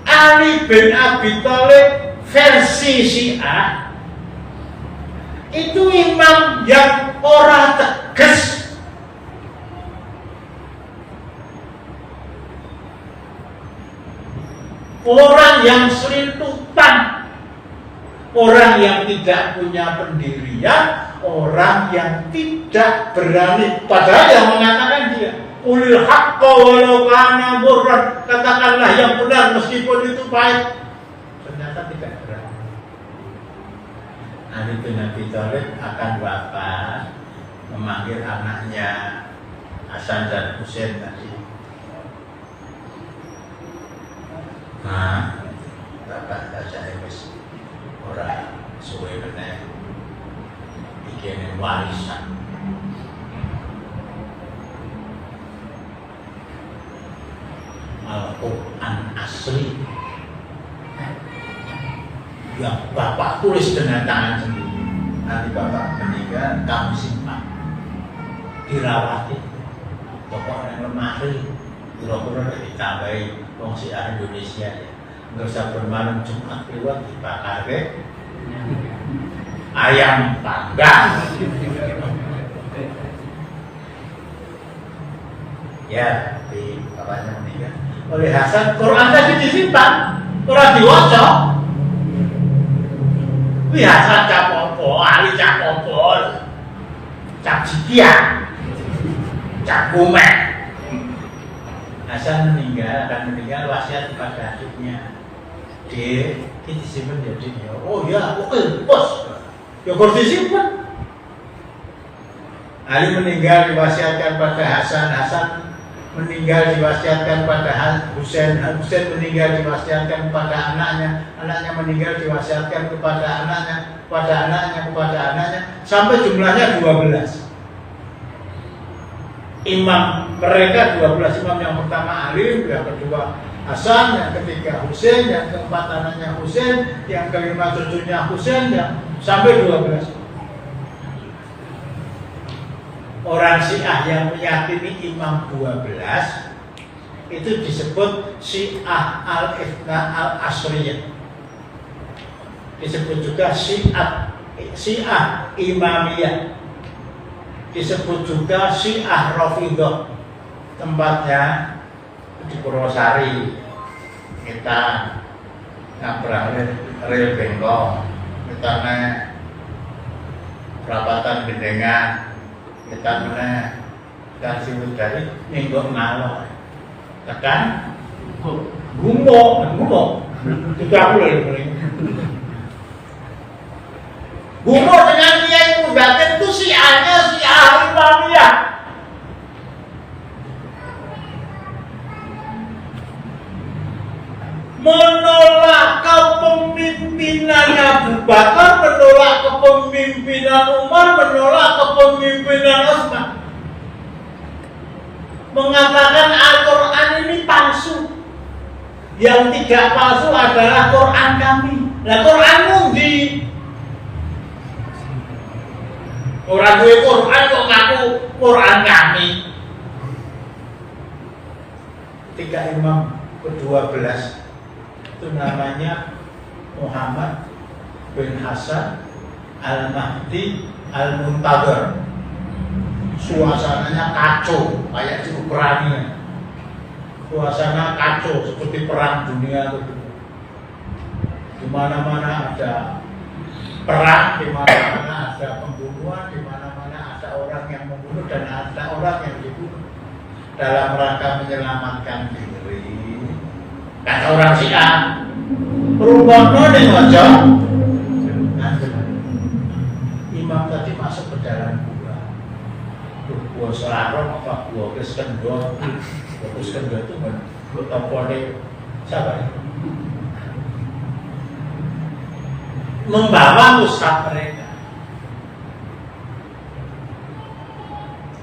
Ali bin Abi Thalib versi Syiah itu imam yang orang tegas, orang yang selintutan, orang yang tidak punya pendirian, orang yang tidak berani. Padahal yang mengatakan dia ulil haqqa walau kana murran, katakanlah yang benar meskipun itu pahit. Ternyata tidak berani. Ali bin Abi Thalib akan wafat, memanggil anaknya Hasan dan Husain tadi. Nah, bapak baca wis ora suwe meneh iki warisan. Al-Quran asli yang Bapak tulis dengan tangan sendiri. Nanti Bapak meninggal, kamu simpan, dirawati, pokok yang lemari, kira-kira ditambahi wong Syiah Indonesia ya. Nggak usah bermalam Jumat keluar dibakar ayam panggang. Ya, di bapaknya meninggal oleh Hasan, Quran tadi disimpan, orang diwaca. Wih Hasan capopo, Ali capopo, cap jikian, cap kumek. Hasan akan meninggal wasiat kepada adiknya. Dia disimpan jadi dia. Oh ya, oke, bos. Ya harus disimpan. Ali meninggal diwasiatkan pada Hasan, Hasan meninggal diwasiatkan pada Husain, Husain meninggal diwasiatkan kepada anaknya, anaknya meninggal diwasiatkan kepada anaknya, kepada anaknya, kepada anaknya, sampai jumlahnya 12. Imam mereka 12 imam, yang pertama Ali, yang kedua Hasan, yang ketiga Husain, yang keempat anaknya Husain, yang kelima cucunya Husain, yang sampai 12. Orang Syiah yang meyakini imam 12 itu disebut Syiah al-Ithna al-Asriyah. Disebut juga Syiah Imamiyah. Disebut juga Syiah Rafidhah. Tempatnya di Purwosari. Kita nabrak rel bengkok, kita naik perapatan Bendengan, kita naik dan Sriwidari minggu ngalor, tekan gumo, itu aku lagi gumo dengan dia itu berarti itu Syiahnya Syiah Imamiyah. Menolak kepemimpinan Abu Bakar, menolak kepemimpinan Umar, menolak kepemimpinan Utsman. Mengatakan Al-Quran ini palsu. Yang tidak palsu adalah Quran kami. Nah, Quran mundi. Orang gue Quran kok ngaku Quran kami. Tiga imam ke-12 itu namanya Muhammad bin Hasan Al-Mahdi Al-Muntadhar. Suasananya kacau kayak di Ukraina. Suasana kacau seperti perang dunia itu. Di mana-mana ada perang, di mana-mana ada pembunuhan, di mana-mana ada orang yang membunuh dan ada orang yang dibunuh dalam rangka menyelamatkan diri. Kata orang Syiah, perubahan ning aja. Imam tadi masuk ke dalam gua. Gua selarong apa gua keskendor. Gua keskendor itu gua topone siapa? Membawa mushaf mereka.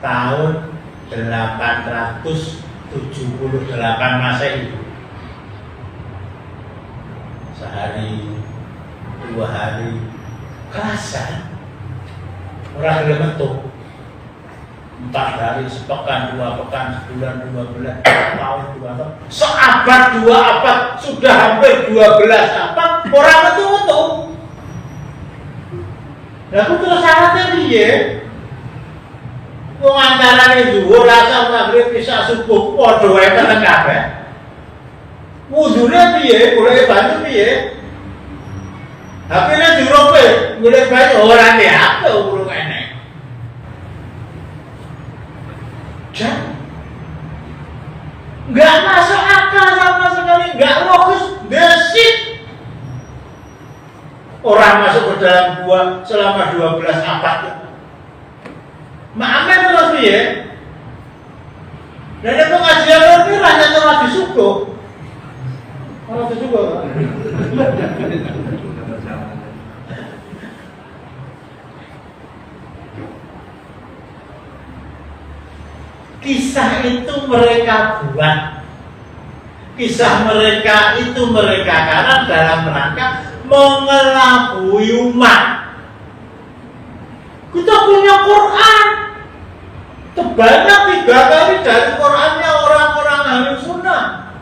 Tahun 878 Masehi. Sehari, 2 hari, kerasa orang dalam bentuk 4 hari, sepekan, 2 pekan, sebulan, 2 bulan, tahun, 2 tahun, seabad, 2 abad, sudah hampir 12 abad, orang betul-betul. Nah, aku terus syaratnya piye? Wong antarane dhuwur asar maghrib isya subuh padha wae tenan kabeh. Wudune piye? Golek banyu piye? HP-ne dirope, golek banyu ora apa urung enek. Jan. Enggak masuk akal sama sekali, enggak logis, besit. Orang masuk ke dalam gua selama 12 abad. Ma'amen terus piye? Dan itu pengajian ini hanya cuma disuguh. Orang itu juga. Kisah itu mereka buat. Kisah mereka itu mereka karena dalam rangka mengelabui umat. Kita punya Quran, terbanyak 3 kali dari Qurannya orang-orang Ahlus Sunnah.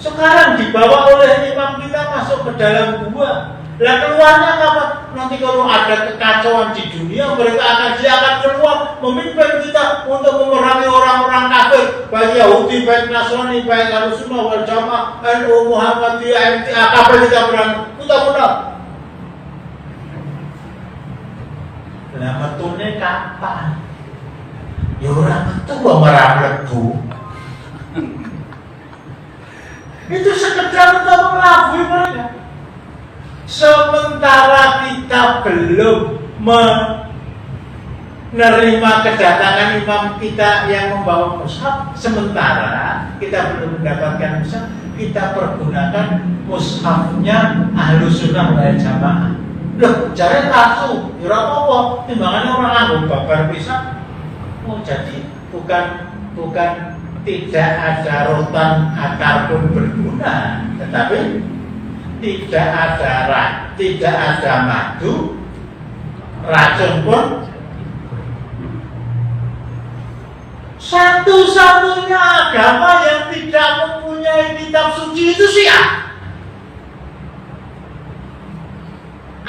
Sekarang dibawa oleh imam kita masuk ke dalam gua. Lah keluarnya kapan? Nanti kalau ada kekacauan di dunia, mereka akan keluar memimpin kita untuk memerangi orang-orang kafir, baik Yahudi, baik Nasrani, baik Ahlus Sunnah wal Jamaah, NU, Muhammadiyah, MTA, kapan kita berang? Kita menang. Lah metune kapan? Ya orang ketua merah lebu. Itu sekedar untuk mengelabui mereka. Sementara kita belum menerima kedatangan imam kita yang membawa mushaf, sementara kita belum mendapatkan mushaf, kita pergunakan mushafnya Ahlus Sunnah wal Jamaah. Loh, jare palsu, ya ora apa-apa, timbangane orang nganggo babar pisan. Oh, jadi bukan tidak ada rotan akar pun berguna, tetapi tidak ada madu, racun pun. Satu-satunya agama yang tidak mempunyai kitab suci itu Syiah.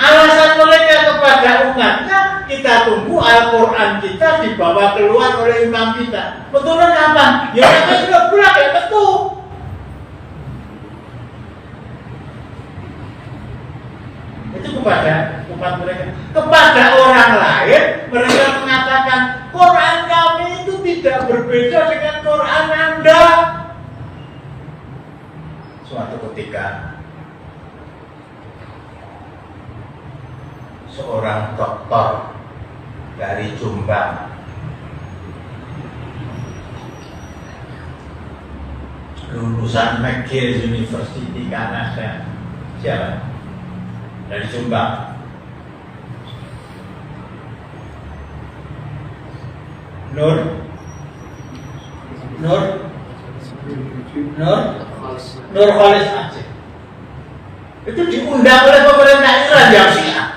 Alasan mereka kepada umatnya, kita tunggu Al-Quran kita dibawa keluar oleh imam kita. Betulnya kapan? Ya mereka sudah pulang, ya betul. Itu kepada umat mereka. Kepada orang lain, mereka mengatakan Quran kami itu tidak berbeda dengan Quran Anda. Suatu ketika seorang doktor dari Jombang lulusan McGill University Kanada, siapa? Dari Jombang. Nur Khalis Aceh. Itu diundang oleh pemerintah Iran yang Syiah.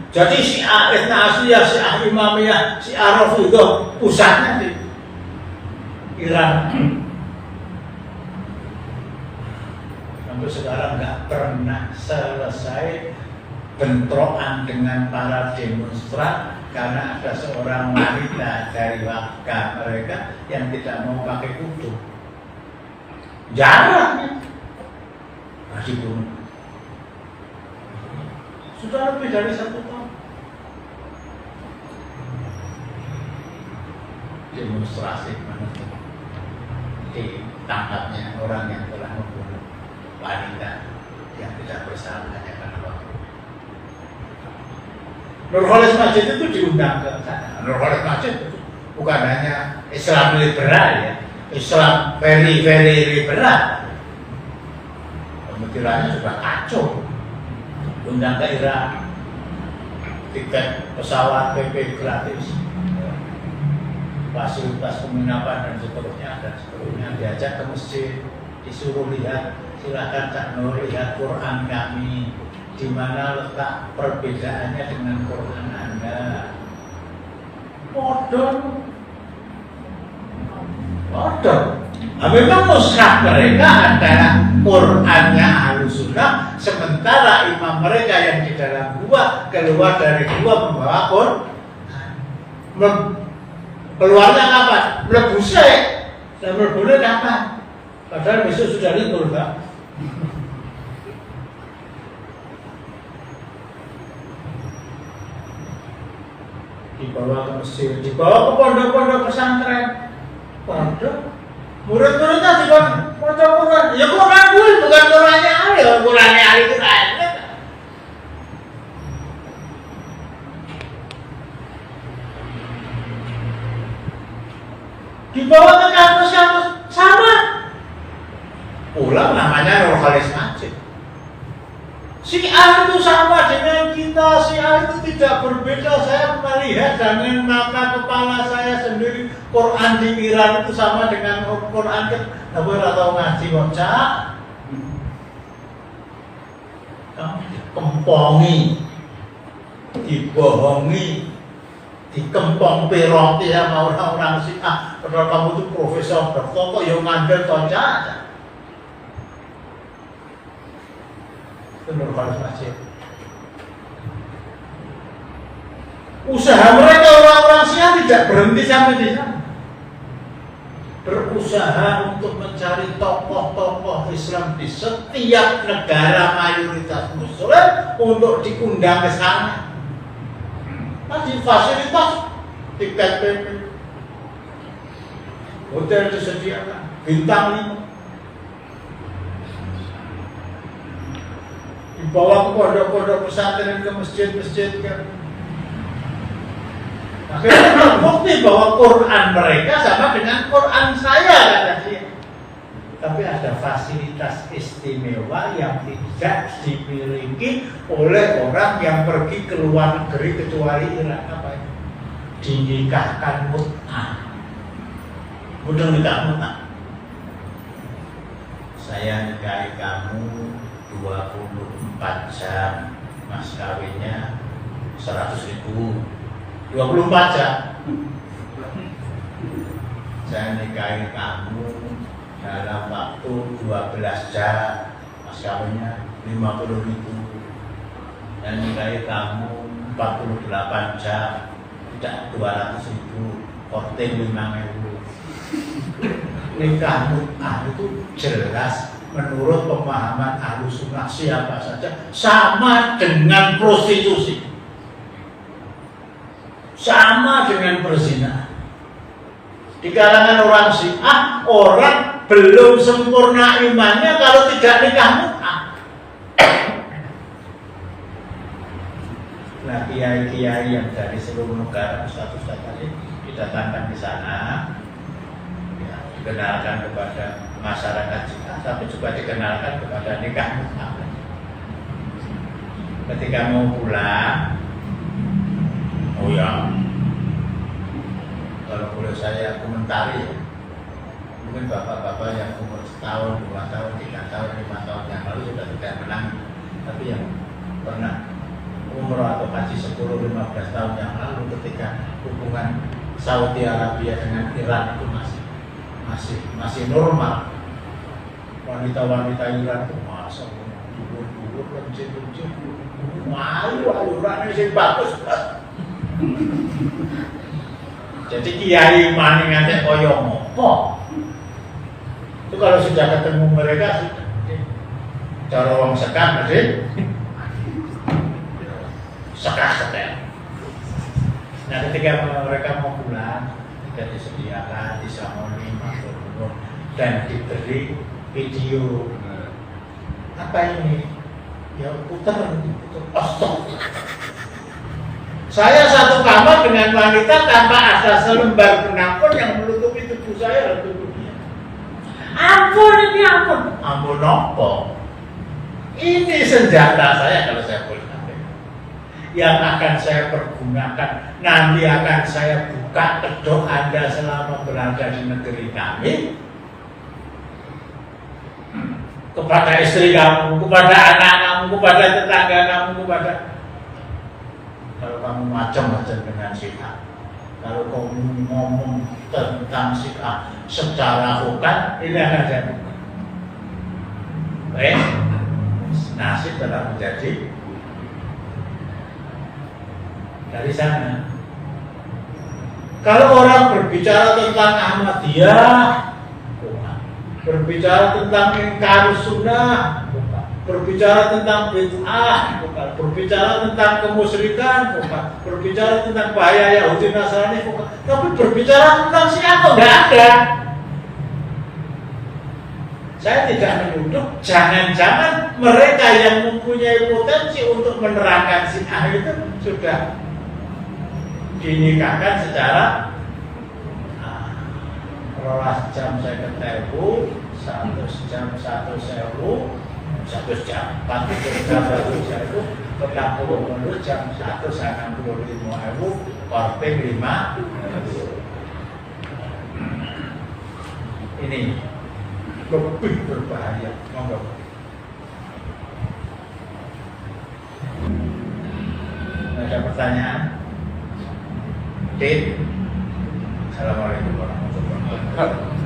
Jadi Syiah Ithna Asyiyah, Syiah Imamiyah, Syiah Rafidhah pusatnya di Iran. Sampai sekarang nggak pernah selesai bentrokan dengan para demonstran karena ada seorang wanita dari warga mereka yang tidak mau pakai kudu. Jarang masih bunuh. Sudah lebih dari 1 tahun. Demonstrasi mana ditangkapnya orang yang telah membunuh wanita yang tidak bersalah hanya karena waktu. Nur Khalis Majid itu diundang ke sana. Nur Khalis Majid bukan hanya Islam liberal ya, Islam very liberal. Pemikirannya sudah kacau. Undang ke Irak, tiket pesawat PP gratis, fasilitas penginapan dan seterusnya diajak ke masjid, disuruh lihat, silakan Cak Nur lihat Quran kami, di mana letak perbedaannya dengan Quran Anda. Bodoh. Nah, memang mushaf mereka adalah Qurannya Ahlus Sunnah, sementara imam mereka yang di dalam gua keluar dari gua membawa Quran. Keluarnya kapan? Mlebu sik. Dan mlebune kapan? Padahal besok sudah libur, Pak. Dibawa ke Mesir, dibawa ke pondok-pondok pesantren. Pondok murid-muridnya juga baca Quran. Ya Quran dulu, bukan Qurannya Ali, Qurannya Ali Quran. Dibawa ke kampus-kampus sama. Pulang namanya Nur Khalis Majid. Syiah itu sama dengan kita, Syiah itu tidak berbeda. Saya melihat dengan mata kepala saya sendiri, Quran di Iran itu sama dengan Quran kita. Tapi tidak tahu ngaji, Cak. Kamu dikempongi, dibohongi, dikempong peroti sama orang-orang Syiah. Padahal kamu itu profesor doktor kok yang ngandel tonca aja. Itu Nur Khalis Masjid. Usaha mereka orang-orang Syiah tidak berhenti sampai di sana. Berusaha untuk mencari tokoh-tokoh Islam di setiap negara mayoritas Muslim untuk diundang ke sana. Masih fasilitas tiket PP, hotel disediakan, bintang 5, dibawa ke pondok-pondok pesantren, ke masjid-masjid kan. Akhirnya terbukti bahwa Quran mereka sama dengan Quran saya kata dia. Tapi ada fasilitas istimewa yang tidak dimiliki oleh orang yang pergi ke luar negeri kecuali Irak. Apa itu? Dinikahkan mut'ah. Mudah nikah mut'ah. Saya nikahi kamu 24 jam, mas kawinnya 100.000. 24 jam. Saya nikahi kamu dalam waktu 12 jam, mas kawinnya 50.000. Dan nikahi kamu 48 jam, tidak 200.000, korting 5.000. Nikah mut'ah itu jelas menurut pemahaman Ahlussunnah siapa saja sama dengan prostitusi, sama dengan berzina. Di kalangan orang Syiah, orang belum sempurna imannya kalau tidak nikah mut'ah. Nah, kiai-kiai yang dari seluruh negara, ustaz-ustaz tadi didatangkan di sana, ya, dikenalkan kepada masyarakat Syiah, tapi juga dikenalkan kepada nikah mut'ah. Ketika mau pulang, oh ya, kalau boleh saya komentari, mungkin bapak-bapak yang umur setahun, 2 tahun, 3 tahun, 5 tahun yang lalu sudah tidak menang, tapi yang pernah umrah atau haji 10-15 tahun yang lalu ketika hubungan Saudi Arabia dengan Iran itu masih normal. Wanita-wanita Iran itu masa dulu kencing-kencing, malu alurannya sih bagus. Jadi kiai maningane koyo ngopo. Itu kalau sudah ketemu mereka sudah cara wong sekam sih. Sekar-sekar. Nah, ketika mereka mau pulang, tidak disediakan, disamoni, masuk dan diberi video. Apa ini? Ya putar. Astagfirullah. Saya satu kamar dengan wanita tanpa ada selembar benang pun yang menutupi tubuh saya dan tubuh dia. Ampun ini ampun. Ampun apa? Ini senjata saya kalau saya boleh katakan. Yang akan saya pergunakan, nanti akan saya buka kedok Anda selama berada di negeri kami. Kepada istri kamu, kepada anak kamu, kepada tetangga kamu, kepada kalau kamu macam-macam dengan Syiah, kalau kamu ngomong tentang Syiah secara hukum, ini akan saya buka. Baik, nasib telah menjadi dari sana. Kalau orang berbicara tentang Ahmadiyah, berbicara tentang ingkar sunnah, berbicara tentang bid'ah, berbicara tentang kemusyrikan, berbicara tentang bahaya Yahudi Nasrani, tapi berbicara tentang Syiah tidak ada. Saya tidak menuduh, jangan-jangan mereka yang mempunyai potensi untuk menerangkan Syiah itu sudah dinikahkan secara 12 jam saya ketemu, 100 jam 1.000, 1 jam, 40 jam 1 jam itu 40 jam 165.000, korting 5. Ini lebih berbahaya. Ada pertanyaan? Dit. Assalamualaikum warahmatullahi wabarakatuh.